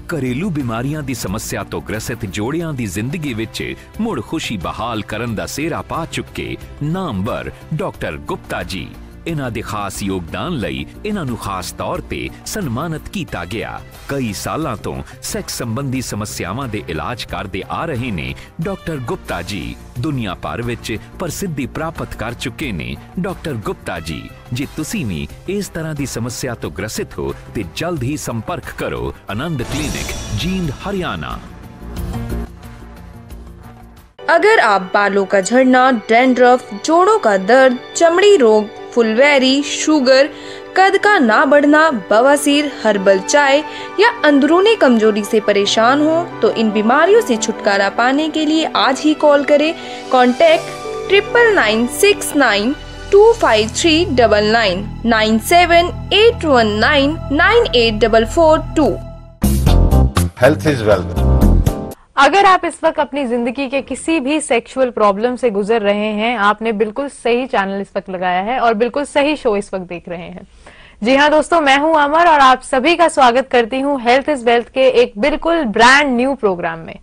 घरेलू बीमारियां दी समस्या तो ग्रसित जोड़ियां दी जिंदगी विच मुड़ खुशी बहाल करन दा सेरा पा चुके नामवर डॉक्टर गुप्ता जी। इन्हां दे खास योगदान लई इन्हां नूं खास तौर ते सन्मानित कीता गया। कई सालां तो सैक्स संबंधी समस्यावां दे इलाज करदे आ रहे ने डॉक्टर गुप्ता जी। दुनिया भर विच प्रसिद्धि प्राप्त कर चुके ने डॉक्टर गुप्ता जी। जे तुसीं भी इस तरह की समस्या तो ग्रसित हो तो जल्द ही संपर्क करो आनंद क्लिनिक, जींद, हरियाणा। अगर आप बालों का झड़ना, डैंड्रफ, जोड़ों का दर्द, चमड़ी रोग, फुलवैरी, शुगर, कद का ना बढ़ना, बवासीर, हर्बल चाय या अंदरूनी कमजोरी से परेशान हो तो इन बीमारियों से छुटकारा पाने के लिए आज ही कॉल करें। कॉन्टैक्ट 9996925399 9781998442। Health is wealth. अगर आप इस वक्त अपनी जिंदगी के किसी भी सेक्सुअल प्रॉब्लम से गुजर रहे हैं, आपने बिल्कुल सही चैनल इस वक्त लगाया है और बिल्कुल सही शो इस वक्त देख रहे हैं। जी हाँ दोस्तों, मैं हूं अमर और आप सभी का स्वागत करती हूं हेल्थ इज वेल्थ के एक बिल्कुल ब्रांड न्यू प्रोग्राम में।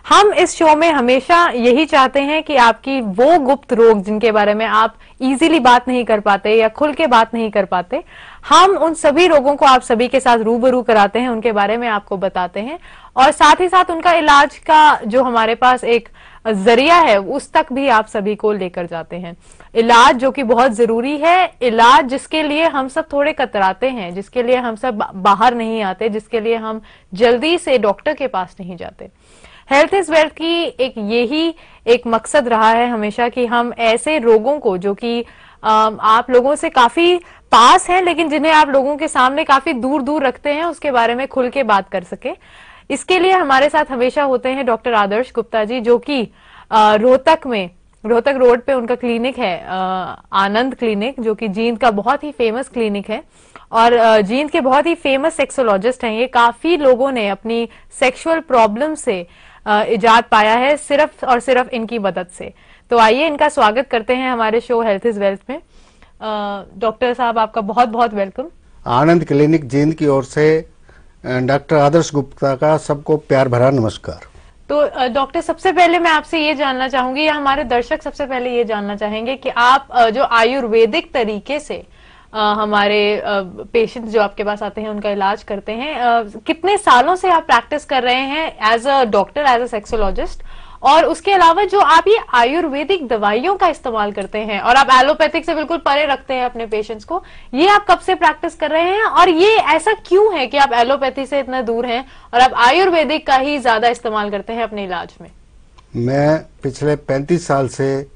हम इस शो में हमेशा यही चाहते हैं कि आपकी वो गुप्त रोग जिनके बारे में आप इजीली बात नहीं कर पाते या खुल के बात नहीं कर पाते, हम उन सभी रोगों को आप सभी के साथ रूबरू कराते हैं, उनके बारे में आपको बताते हैं और साथ ही साथ उनका इलाज का जो हमारे पास एक जरिया है उस तक भी आप सभी को लेकर जाते हैं। इलाज जो कि बहुत जरूरी है, इलाज जिसके लिए हम सब थोड़े कतराते हैं, जिसके लिए हम सब बाहर नहीं आते, जिसके लिए हम जल्दी से डॉक्टर के पास नहीं जाते। हेल्थ इज वेल्थ की यही एक मकसद रहा है हमेशा कि हम ऐसे रोगों को जो कि आप लोगों से काफी पास हैं लेकिन जिन्हें आप लोगों के सामने काफी दूर दूर रखते हैं, उसके बारे में खुल के बात कर सके। इसके लिए हमारे साथ हमेशा होते हैं डॉक्टर आदर्श गुप्ता जी, जो कि रोहतक रोड पे उनका क्लिनिक है, आनंद क्लिनिक, जो कि जींद का बहुत ही फेमस क्लिनिक है और जींद के बहुत ही फेमस सेक्सोलॉजिस्ट हैं। ये काफी लोगों ने अपनी सेक्सुअल प्रॉब्लम से इजाद पाया है सिर्फ और सिर्फ इनकी मदद से। तो आइए इनका स्वागत करते हैं हमारे शो हेल्थ इज वेल्थ में। डॉक्टर साहब, आपका बहुत बहुत वेलकम। आनंद क्लिनिक जींद की ओर से डॉक्टर आदर्श गुप्ता का सबको प्यार भरा नमस्कार। तो डॉक्टर, सबसे पहले मैं आपसे ये जानना चाहूंगी या हमारे दर्शक सबसे पहले ये जानना चाहेंगे कि आप जो आयुर्वेदिक तरीके से हमारे पेशेंट्स जो आपके पास आते हैं उनका इलाज करते हैं, कितने सालों से आप प्रैक्टिस कर रहे हैं as a doctor, as a sexologist, और उसके अलावा जो आप ये आयुर्वेदिक दवाइयों का इस्तेमाल करते हैं और आप एलोपैथिक से बिल्कुल परे रखते हैं अपने पेशेंट्स को, ये आप कब से प्रैक्टिस कर रहे हैं और ये ऐसा क्यों है कि आप एलोपैथी से इतना दूर हैं और आप आयुर्वेदिक का ही ज्यादा इस्तेमाल करते हैं अपने इलाज में? मैं पिछले 35 साल से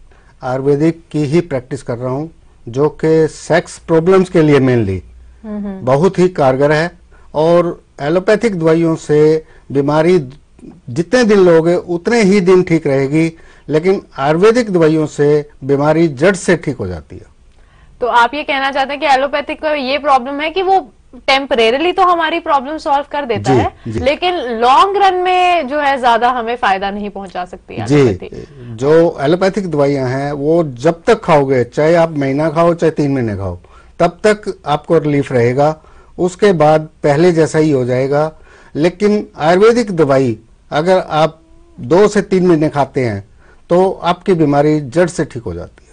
आयुर्वेदिक की ही प्रैक्टिस कर रहा हूँ, जो कि सेक्स प्रॉब्लम्स के लिए मेनली बहुत ही कारगर है। और एलोपैथिक दवाइयों से बीमारी जितने दिन लोगे उतने ही दिन ठीक रहेगी, लेकिन आयुर्वेदिक दवाइयों से बीमारी जड़ से ठीक हो जाती है। तो आप ये कहना चाहते हैं कि एलोपैथिक का ये प्रॉब्लम है कि वो टेम्परेरीली तो हमारी प्रॉब्लम सॉल्व कर देता है, लेकिन लॉन्ग रन में जो है ज्यादा हमें फायदा नहीं पहुंचा सकती जी। जो एलोपैथिक दवाइयां हैं वो जब तक खाओगे, चाहे आप महीना खाओ चाहे 3 महीने खाओ, तब तक आपको रिलीफ रहेगा, उसके बाद पहले जैसा ही हो जाएगा। लेकिन आयुर्वेदिक दवाई अगर आप 2 से 3 महीने खाते हैं तो आपकी बीमारी जड़ से ठीक हो जाती है।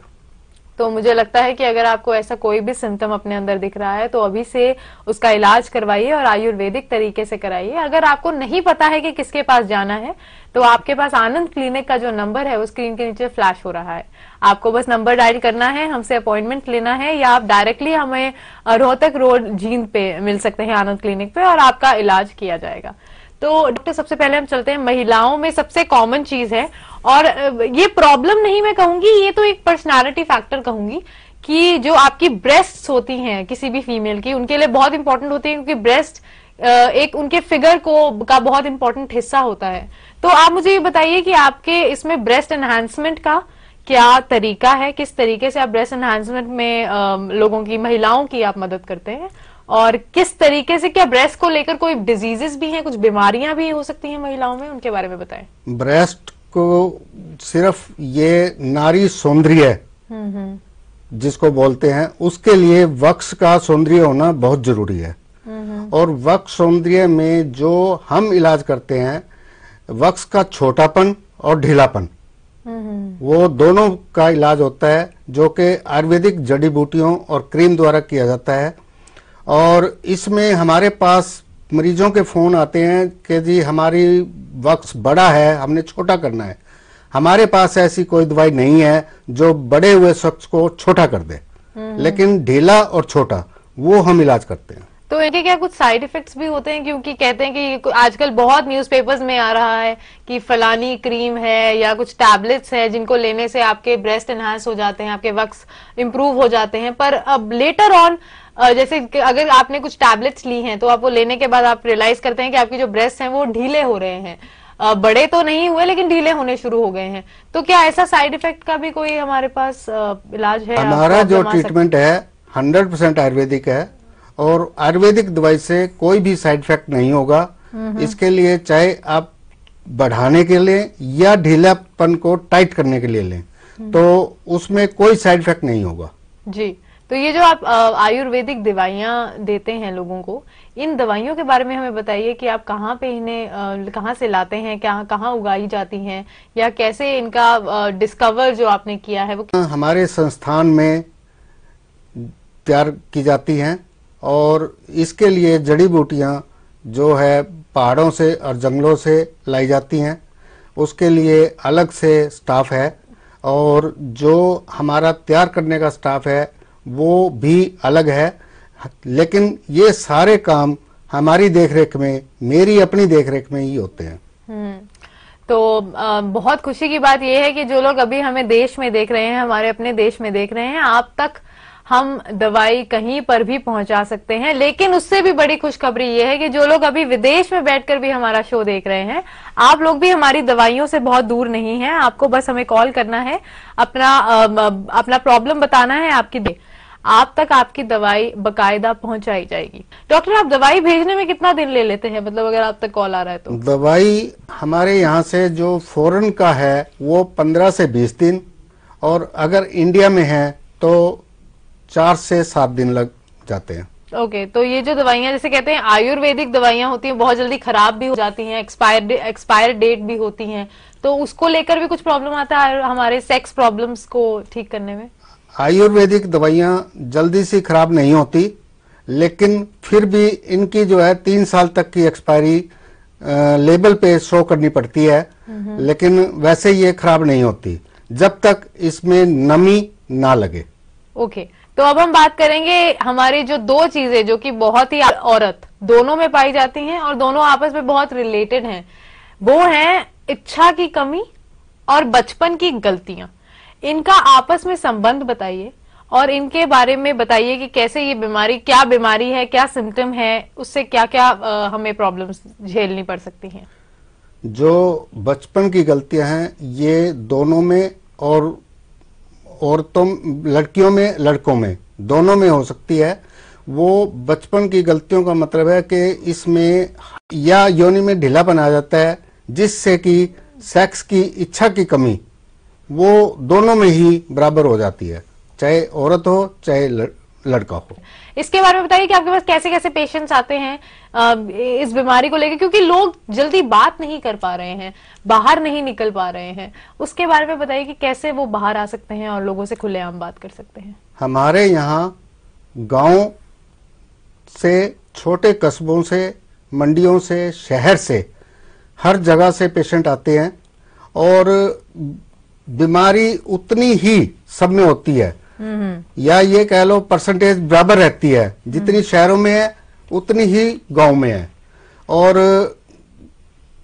तो मुझे लगता है कि अगर आपको ऐसा कोई भी सिम्टम अपने अंदर दिख रहा है तो अभी से उसका इलाज करवाइए और आयुर्वेदिक तरीके से कराइए। अगर आपको नहीं पता है कि किसके पास जाना है तो आपके पास आनंद क्लिनिक का जो नंबर है वो स्क्रीन के नीचे फ्लैश हो रहा है, आपको बस नंबर डायल करना है, हमसे अपॉइंटमेंट लेना है या आप डायरेक्टली हमें रोहतक रोड जींद पे मिल सकते हैं आनंद क्लिनिक पे और आपका इलाज किया जाएगा। तो डॉक्टर, सबसे पहले हम चलते हैं, महिलाओं में सबसे कॉमन चीज है और ये प्रॉब्लम नहीं मैं कहूंगी, ये तो एक पर्सनालिटी फैक्टर कहूंगी कि जो आपकी ब्रेस्ट्स होती हैं किसी भी फीमेल की, उनके लिए बहुत इंपॉर्टेंट होती है क्योंकि ब्रेस्ट एक उनके फिगर का बहुत इंपॉर्टेंट हिस्सा होता है। तो आप मुझे ये बताइए कि आपके इसमें ब्रेस्ट एनहांसमेंट का क्या तरीका है, किस तरीके से आप ब्रेस्ट एनहांसमेंट में लोगों की, महिलाओं की आप मदद करते हैं और किस तरीके से, क्या ब्रेस्ट को लेकर कोई डिजीजेस भी हैं, कुछ बीमारियां भी हो सकती हैं महिलाओं में, उनके बारे में बताएं। ब्रेस्ट को सिर्फ ये नारी सौंदर्य जिसको बोलते हैं, उसके लिए वक्स का सौंदर्य होना बहुत जरूरी है और वक्ष सौंदर्य में जो हम इलाज करते हैं, वक्ष का छोटापन और ढीलापन, वो दोनों का इलाज होता है, जो कि आयुर्वेदिक जड़ी बूटियों और क्रीम द्वारा किया जाता है। और इसमें हमारे पास मरीजों के फोन आते हैं कि जी हमारी वक्ष बड़ा है, हमने छोटा करना है। हमारे पास ऐसी कोई दवाई नहीं है जो बड़े हुए वक्ष को छोटा कर दे, लेकिन ढीला और छोटा वो हम इलाज करते हैं। तो इनके क्या कुछ साइड इफेक्ट्स भी होते हैं? क्योंकि कहते हैं कि आजकल बहुत न्यूज़पेपर्स में आ रहा है कि फलानी क्रीम है या कुछ टैबलेट्स है जिनको लेने से आपके ब्रेस्ट एनहांस हो जाते हैं, आपके वक्स इंप्रूव हो जाते हैं। पर अब लेटर ऑन जैसे अगर आपने कुछ टैबलेट्स ली हैं तो आप वो लेने के बाद आप रियलाइज करते हैं कि आपके जो ब्रेस्ट हैं वो ढीले हो रहे हैं, बड़े तो नहीं हुए लेकिन ढीले होने शुरू हो गए हैं। तो क्या ऐसा साइड इफेक्ट का भी कोई हमारे पास इलाज है? हमारा जो ट्रीटमेंट है 100% आयुर्वेदिक है और आयुर्वेदिक दवाई से कोई भी साइड इफेक्ट नहीं होगा। इसके लिए चाहे आप बढ़ाने के लिए या ढीलापन को टाइट करने के लिए लें तो उसमें कोई साइड इफेक्ट नहीं होगा जी। तो ये जो आप आयुर्वेदिक दवाइयां देते हैं लोगों को, इन दवाइयों के बारे में हमें बताइए कि आप कहाँ पे इन्हें कहाँ से लाते हैं, क्या कहाँ उगाई जाती हैं, या कैसे इनका डिस्कवर जो आपने किया है वो हमारे संस्थान में तैयार की जाती हैं। और इसके लिए जड़ी बूटियां जो है पहाड़ों से और जंगलों से लाई जाती हैं, उसके लिए अलग से स्टाफ है और जो हमारा तैयार करने का स्टाफ है वो भी अलग है। लेकिन ये सारे काम हमारी देखरेख में, मेरी अपनी देखरेख में ही होते हैं। तो बहुत खुशी की बात यह है कि जो लोग अभी हमें देश में देख रहे हैं, हमारे अपने देश में देख रहे हैं, आप तक हम दवाई कहीं पर भी पहुंचा सकते हैं। लेकिन उससे भी बड़ी खुशखबरी ये है कि जो लोग अभी विदेश में बैठकर भी हमारा शो देख रहे हैं, आप लोग भी हमारी दवाइयों से बहुत दूर नहीं हैं। आपको बस हमें कॉल करना है, अपना प्रॉब्लम बताना है, आप तक आपकी दवाई बकायदा पहुंचाई जाएगी। डॉक्टर, आप दवाई भेजने में कितना दिन ले लेते हैं? मतलब अगर आप तक कॉल आ रहा है तो दवाई हमारे यहाँ से जो फॉरेन का है वो 15 से 20 दिन, और अगर इंडिया में है तो 4 से 7 दिन लग जाते हैं। ओके, तो ये जो दवाइयां जैसे कहते हैं आयुर्वेदिक दवाइयां होती हैं, बहुत जल्दी खराब भी हो जाती हैं, एक्सपायर डेट भी होती हैं, तो उसको लेकर भी कुछ प्रॉब्लम आता है हमारे सेक्स प्रॉब्लम्स को ठीक करने में? आयुर्वेदिक दवाइयां जल्दी से खराब नहीं होती, लेकिन फिर भी इनकी जो है 3 साल तक की एक्सपायरी लेबल पे शो करनी पड़ती है। लेकिन वैसे ये खराब नहीं होती जब तक इसमें नमी ना लगे। ओके, तो अब हम बात करेंगे हमारी जो 2 चीजें जो कि बहुत ही औरत दोनों में पाई जाती हैं और दोनों आपस में बहुत रिलेटेड हैं, वो हैं इच्छा की कमी और बचपन की गलतियां। इनका आपस में संबंध बताइए और इनके बारे में बताइए कि कैसे ये बीमारी, क्या बीमारी है, क्या सिम्टम है, उससे क्या क्या हमें प्रॉब्लम्स झेलनी पड़ सकती हैं। जो बचपन की गलतियां हैं ये दोनों में, और औरतों, लड़कियों में, लड़कों में, दोनों में हो सकती है। वो बचपन की गलतियों का मतलब है कि इसमें या योनि में ढीलापन आ जाता है, जिससे कि सेक्स की इच्छा की कमी वो दोनों में ही बराबर हो जाती है, चाहे औरत हो चाहे लड़का हो। इसके बारे में बताइए कि आपके पास कैसे कैसे पेशेंट्स आते हैं इस बीमारी को लेकर, क्योंकि लोग जल्दी बात नहीं कर पा रहे हैं, बाहर नहीं निकल पा रहे हैं। उसके बारे में बताइए कि कैसे वो बाहर आ सकते हैं और लोगों से खुलेआम बात कर सकते हैं। हमारे यहाँ गांव से, छोटे कस्बों से, मंडियों से, शहर से, हर जगह से पेशेंट आते हैं और बीमारी उतनी ही सब में होती है, या ये कह लो परसेंटेज बराबर रहती है, जितनी शहरों में है उतनी ही गांव में है। और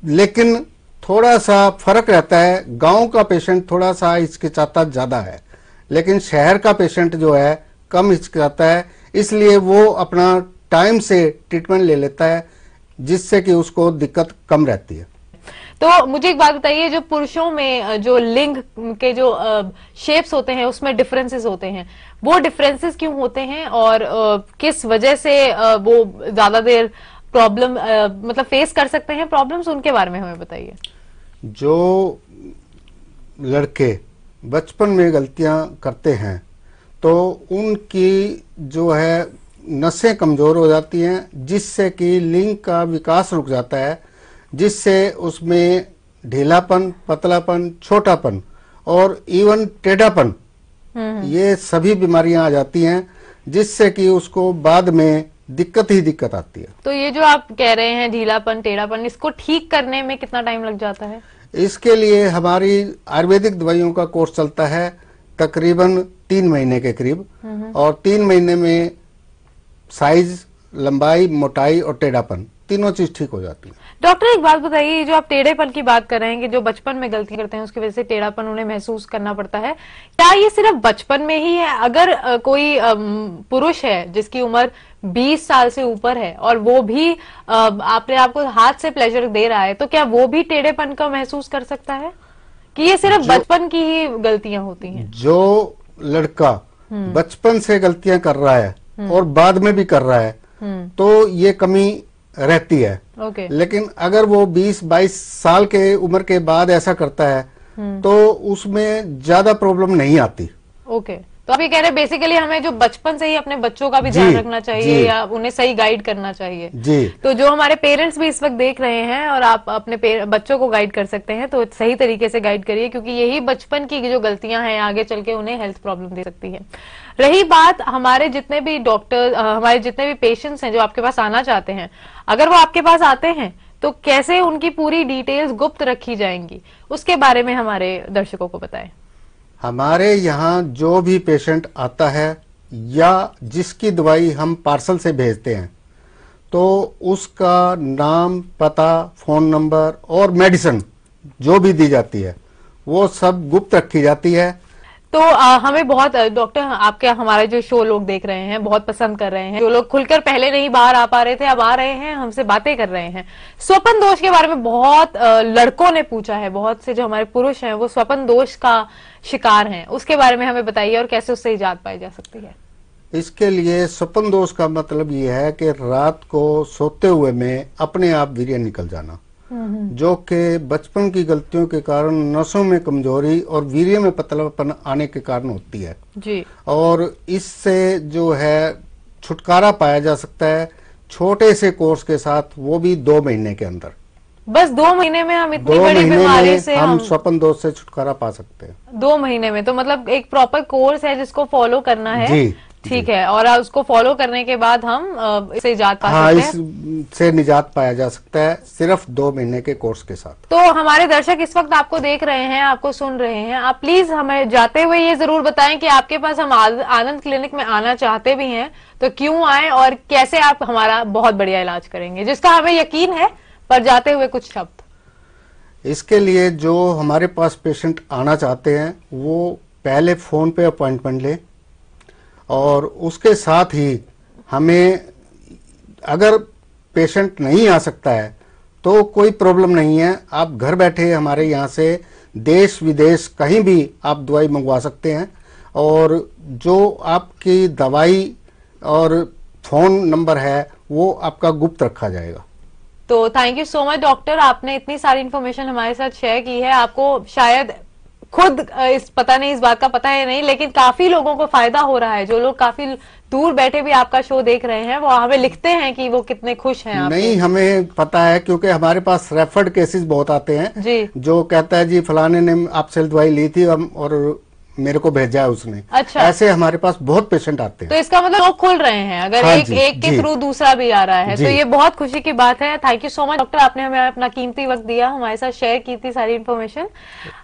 लेकिन थोड़ा सा फर्क रहता है, गांव का पेशेंट थोड़ा सा हिचकिचाता ज्यादा है, लेकिन शहर का पेशेंट जो है कम हिचकिचाता है, इसलिए वो अपना टाइम से ट्रीटमेंट ले लेता है, जिससे कि उसको दिक्कत कम रहती है। तो मुझे एक बात बताइए, जो पुरुषों में जो लिंग के जो शेप्स होते हैं उसमें डिफरेंसेस होते हैं, वो डिफरेंसेस क्यों होते हैं और किस वजह से वो ज्यादा देर प्रॉब्लम मतलब फेस कर सकते हैं प्रॉब्लम्स, उनके बारे में हमें बताइए। जो लड़के बचपन में गलतियां करते हैं तो उनकी जो है नसें कमजोर हो जाती हैं, जिससे कि लिंग का विकास रुक जाता है, जिससे उसमें ढीलापन, पतलापन, छोटापन और इवन टेढ़ापन, ये सभी बीमारियां आ जाती हैं, जिससे कि उसको बाद में दिक्कत ही दिक्कत आती है। तो ये जो आप कह रहे हैं ढीलापन, टेढ़ापन, इसको ठीक करने में कितना टाइम लग जाता है? इसके लिए हमारी आयुर्वेदिक दवाइयों का कोर्स चलता है तकरीबन 3 महीने के करीब, और 3 महीने में साइज, लंबाई, मोटाई और टेढ़ापन तीनों चीज ठीक हो जाती है। डॉक्टर एक बात बताइए, जो आप टेढ़ेपन की बात कर रहे हैं कि जो बचपन में गलती करते हैं उसकी वजह से टेढ़ापन उन्हें महसूस करना पड़ता है, क्या ये सिर्फ बचपन में ही है? अगर कोई पुरुष है जिसकी उम्र 20 साल से ऊपर है और वो भी अपने आप को हाथ से प्लेजर दे रहा है, तो क्या वो भी टेढ़ेपन का महसूस कर सकता है कि ये सिर्फ बचपन की ही गलतियां होती हैं? जो लड़का बचपन से गलतियां कर रहा है और बाद में भी कर रहा है, तो ये कमी रहती है। लेकिन अगर वो 20-22 साल के उम्र के बाद ऐसा करता है तो उसमें ज्यादा प्रॉब्लम नहीं आती। तो आप ये कह रहे हैं बेसिकली हमें जो बचपन से ही अपने बच्चों का भी ध्यान रखना चाहिए या उन्हें सही गाइड करना चाहिए जी। तो जो हमारे पेरेंट्स भी इस वक्त देख रहे हैं और आप अपने बच्चों को गाइड कर सकते हैं तो सही तरीके से गाइड करिए, क्योंकि यही बचपन की जो गलतियां हैं आगे चल के उन्हें हेल्थ प्रॉब्लम दे सकती है। रही बात हमारे जितने भी डॉक्टर, हमारे जितने भी पेशेंट्स हैं जो आपके पास आना चाहते हैं, अगर वो आपके पास आते हैं तो कैसे उनकी पूरी डिटेल्स गुप्त रखी जाएंगी, उसके बारे में हमारे दर्शकों को बताएं। हमारे यहाँ जो भी पेशेंट आता है या जिसकी दवाई हम पार्सल से भेजते हैं, तो उसका नाम, पता, फोन नंबर और मेडिसिन जो भी दी जाती है वो सब गुप्त रखी जाती है। तो हमें बहुत डॉक्टर आपके हमारे जो शो लोग देख रहे हैं बहुत पसंद कर रहे हैं, जो लोग खुलकर पहले नहीं बाहर आ पा रहे थे अब आ रहे हैं, हमसे बातें कर रहे हैं। स्वपन दोष के बारे में बहुत लड़कों ने पूछा है, बहुत से जो हमारे पुरुष हैं वो स्वपन दोष का शिकार हैं, उसके बारे में हमें बताइए और कैसे उससे इजाद पाई जा सकती है। इसके लिए स्वपन दोष का मतलब ये है कि रात को सोते हुए में अपने आप वीर्य निकल जाना, जो कि बचपन की गलतियों के कारण नसों में कमजोरी और वीर्य में पतलापन आने के कारण होती है जी। और इससे जो है छुटकारा पाया जा सकता है छोटे से कोर्स के साथ, वो भी 2 महीने के अंदर। बस 2 महीने में हम इतनी बड़ी बीमारी से हम स्वपन दोष से छुटकारा पा सकते हैं। 2 महीने में, तो मतलब एक प्रॉपर कोर्स है जिसको फॉलो करना है जी, ठीक है, और उसको फॉलो करने के बाद हम इसे निजात पा सकते हैं। इससे निजात पाया जा सकता है सिर्फ 2 महीने के कोर्स के साथ। तो हमारे दर्शक इस वक्त आपको देख रहे हैं, आपको सुन रहे हैं, आप प्लीज हमें जाते हुए ये जरूर बताएं कि आपके पास हम आनंद क्लिनिक में आना चाहते भी हैं तो क्यों आए और कैसे आप हमारा बहुत बढ़िया इलाज करेंगे, जिसका हमें यकीन है, पर जाते हुए कुछ शब्द। इसके लिए जो हमारे पास पेशेंट आना चाहते हैं वो पहले फोन पे अपॉइंटमेंट लें, और उसके साथ ही हमें, अगर पेशेंट नहीं आ सकता है तो कोई प्रॉब्लम नहीं है, आप घर बैठे हमारे यहाँ से देश विदेश कहीं भी आप दवाई मंगवा सकते हैं, और जो आपकी दवाई और फोन नंबर है वो आपका गुप्त रखा जाएगा। तो thank you so much doctor, आपने इतनी सारी इन्फॉर्मेशन हमारे साथ शेयर की है। आपको शायद खुद पता नहीं, इस बात का पता है नहीं, लेकिन काफी लोगों को फायदा हो रहा है। जो लोग काफी दूर बैठे भी आपका शो देख रहे हैं वो हमें लिखते हैं कि वो कितने खुश हैं। नहीं, हमें पता है क्योंकि हमारे पास रेफर्ड केसेस बहुत आते हैं जी, जो कहता है जी फलाने ने आपसे दवाई ली थी और मेरे को भेजा है उसने। अच्छा, ऐसे हमारे पास बहुत पेशेंट आते हैं। तो इसका मतलब लोग खुल रहे हैं, अगर हाँ एक के थ्रू दूसरा भी आ रहा है तो ये बहुत खुशी की बात है। Thank you so much doctor, आपने हमें अपना कीमती वक्त दिया, हमारे साथ शेयर की थी सारी इन्फॉर्मेशन।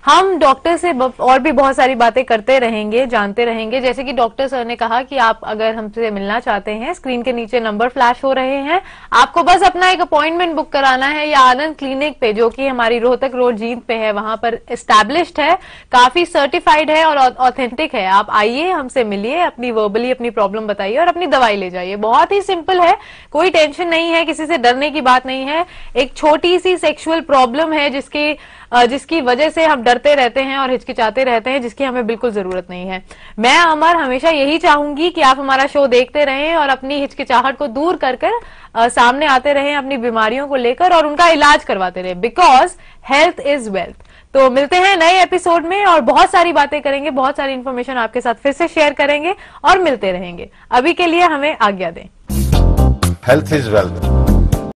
हम डॉक्टर से और भी बहुत सारी बातें करते रहेंगे, जानते रहेंगे। जैसे कि डॉक्टर सर ने कहा कि आप अगर हमसे मिलना चाहते हैं, स्क्रीन के नीचे नंबर फ्लैश हो रहे हैं, आपको बस अपना एक अपॉइंटमेंट बुक कराना है, या आनंद क्लिनिक पे जो कि हमारी रोहतक रोड जींद पे है, वहां पर एस्टैब्लिश्ड है, काफी सर्टिफाइड है और ऑथेंटिक है। आप आइए, हमसे मिलिए, अपनी वर्बली अपनी प्रॉब्लम बताइए और अपनी दवाई ले जाइए। बहुत ही सिंपल है, कोई टेंशन नहीं है, किसी से डरने की बात नहीं है। एक छोटी सी सेक्सुअल प्रॉब्लम है जिसकी वजह से हम डरते रहते हैं और हिचकिचाते रहते हैं, जिसकी हमें बिल्कुल जरूरत नहीं है। मैं अमर हमेशा यही चाहूंगी कि आप हमारा शो देखते रहें और अपनी हिचकिचाहट को दूर कर सामने आते रहें अपनी बीमारियों को लेकर और उनका इलाज करवाते रहें, बिकॉज हेल्थ इज वेल्थ। तो मिलते हैं नए एपिसोड में और बहुत सारी बातें करेंगे, बहुत सारी इन्फॉर्मेशन आपके साथ फिर से शेयर करेंगे और मिलते रहेंगे। अभी के लिए हमें आज्ञा दें। Health is wealth.